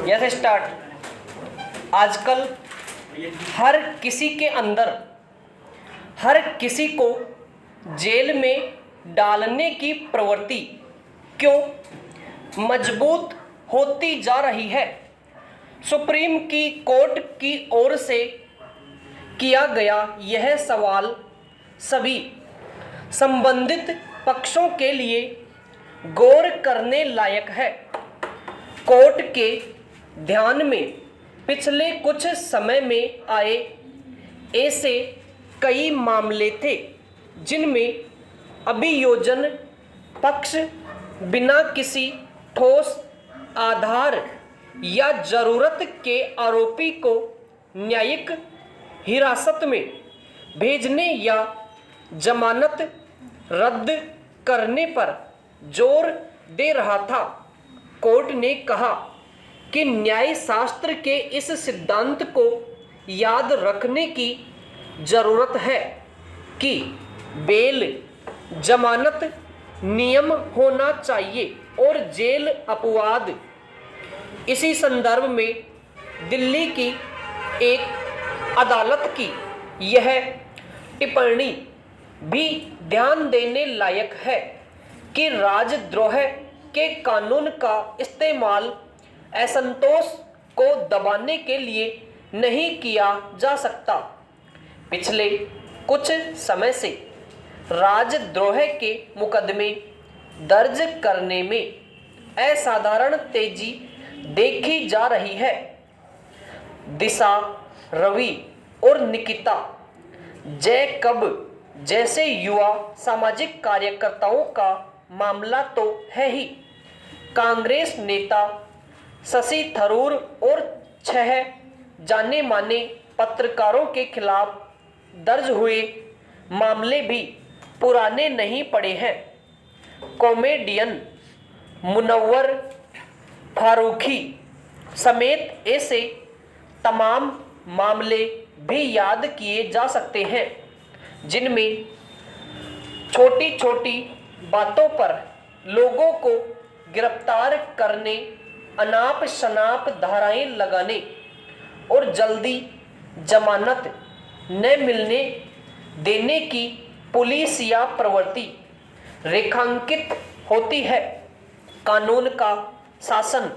Yes start. आजकल हर किसी के अंदर हर किसी को जेल में डालने की प्रवृत्ति क्यों मजबूत होती जा रही है। सुप्रीम की कोर्ट की ओर से किया गया यह सवाल सभी संबंधित पक्षों के लिए गौर करने लायक है। कोर्ट के ध्यान में पिछले कुछ समय में आए ऐसे कई मामले थे जिनमें अभियोजन पक्ष बिना किसी ठोस आधार या जरूरत के आरोपी को न्यायिक हिरासत में भेजने या जमानत रद्द करने पर जोर दे रहा था। कोर्ट ने कहा कि न्याय शास्त्र के इस सिद्धांत को याद रखने की जरूरत है कि बेल जमानत नियम होना चाहिए और जेल अपवाद। इसी संदर्भ में दिल्ली की एक अदालत की यह टिप्पणी भी ध्यान देने लायक है कि राजद्रोह के कानून का इस्तेमाल असंतोष को दबाने के लिए नहीं किया जा सकता। पिछले कुछ समय से राजद्रोह के मुकदमे दर्ज करने में असाधारण तेजी देखी जा रही है। दिशा, रवि और निकिता जैकब जैसे युवा सामाजिक कार्यकर्ताओं का मामला तो है ही। कांग्रेस नेता शशि थरूर और 6 जाने माने पत्रकारों के खिलाफ दर्ज हुए मामले भी पुराने नहीं पड़े हैं। कॉमेडियन मुनव्वर फारूकी समेत ऐसे तमाम मामले भी याद किए जा सकते हैं जिनमें छोटी छोटी बातों पर लोगों को गिरफ्तार करने, अनाप शनाप धाराएं लगाने और जल्दी जमानत न मिलने देने की पुलिस या प्रवृत्ति रेखांकित होती है। कानून का शासन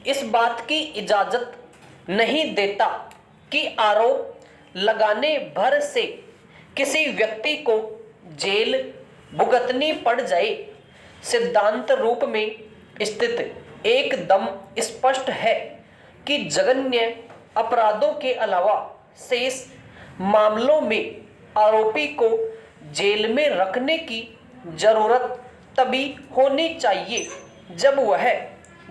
इस बात की इजाज़त नहीं देता कि आरोप लगाने भर से किसी व्यक्ति को जेल भुगतनी पड़ जाए। सिद्धांत रूप में स्थित एकदम स्पष्ट है कि जघन्य अपराधों के अलावा शेष मामलों में आरोपी को जेल में रखने की जरूरत तभी होनी चाहिए जब वह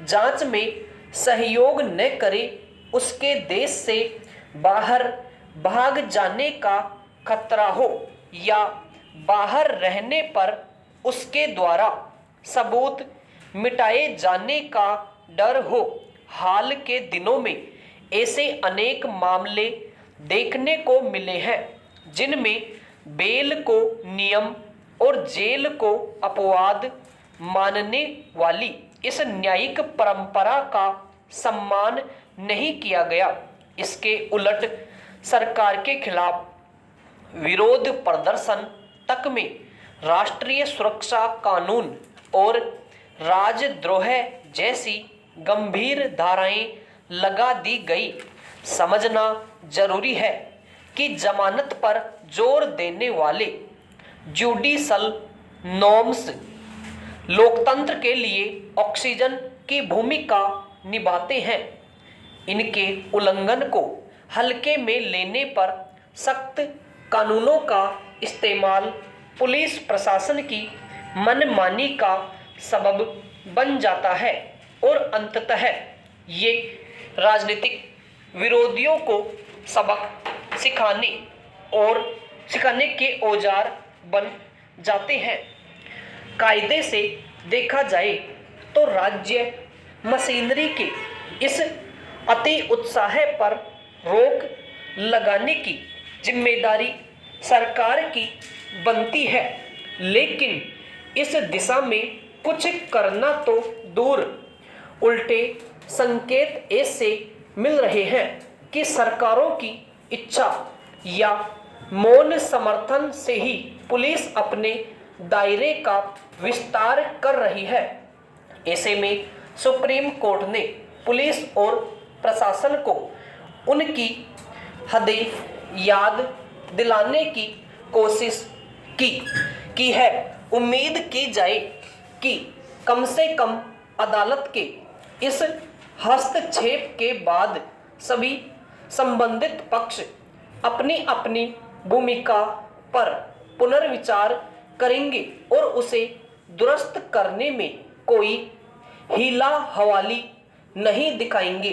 जांच में सहयोग न करे, उसके देश से बाहर भाग जाने का खतरा हो या बाहर रहने पर उसके द्वारा सबूत मिटाए जाने का डर हो। हाल के दिनों में ऐसे अनेक मामले देखने को मिले हैं जिनमें बेल को नियम और जेल को अपवाद मानने वाली इस न्यायिक परंपरा का सम्मान नहीं किया गया। इसके उलट सरकार के खिलाफ विरोध प्रदर्शन तक में राष्ट्रीय सुरक्षा कानून और राजद्रोह जैसी गंभीर धाराएं लगा दी गई। समझना जरूरी है कि जमानत पर जोर देने वाले जुडिशल नॉर्म्स लोकतंत्र के लिए ऑक्सीजन की भूमिका निभाते हैं। इनके उल्लंघन को हल्के में लेने पर सख्त कानूनों का इस्तेमाल पुलिस प्रशासन की मनमानी का सबब बन जाता है और अंततः ये राजनीतिक विरोधियों को सबक सिखाने के औजार बन जाते हैं। कायदे से देखा जाए तो राज्य मशीनरी के इस अति उत्साह पर रोक लगाने की जिम्मेदारी सरकार की बनती है, लेकिन इस दिशा में कुछ करना तो दूर उल्टे संकेत ऐसे मिल रहे हैं कि सरकारों की इच्छा या मौन समर्थन से ही पुलिस अपने दायरे का विस्तार कर रही है। ऐसे में सुप्रीम कोर्ट ने पुलिस और प्रशासन को उनकी हदें याद दिलाने की कोशिश की है। उम्मीद की जाए कि कम से कम अदालत के इस हस्तक्षेप के बाद सभी संबंधित पक्ष अपनी अपनी भूमिका पर पुनर्विचार करेंगे और उसे दुरुस्त करने में कोई हीला हवाली नहीं दिखाएंगे।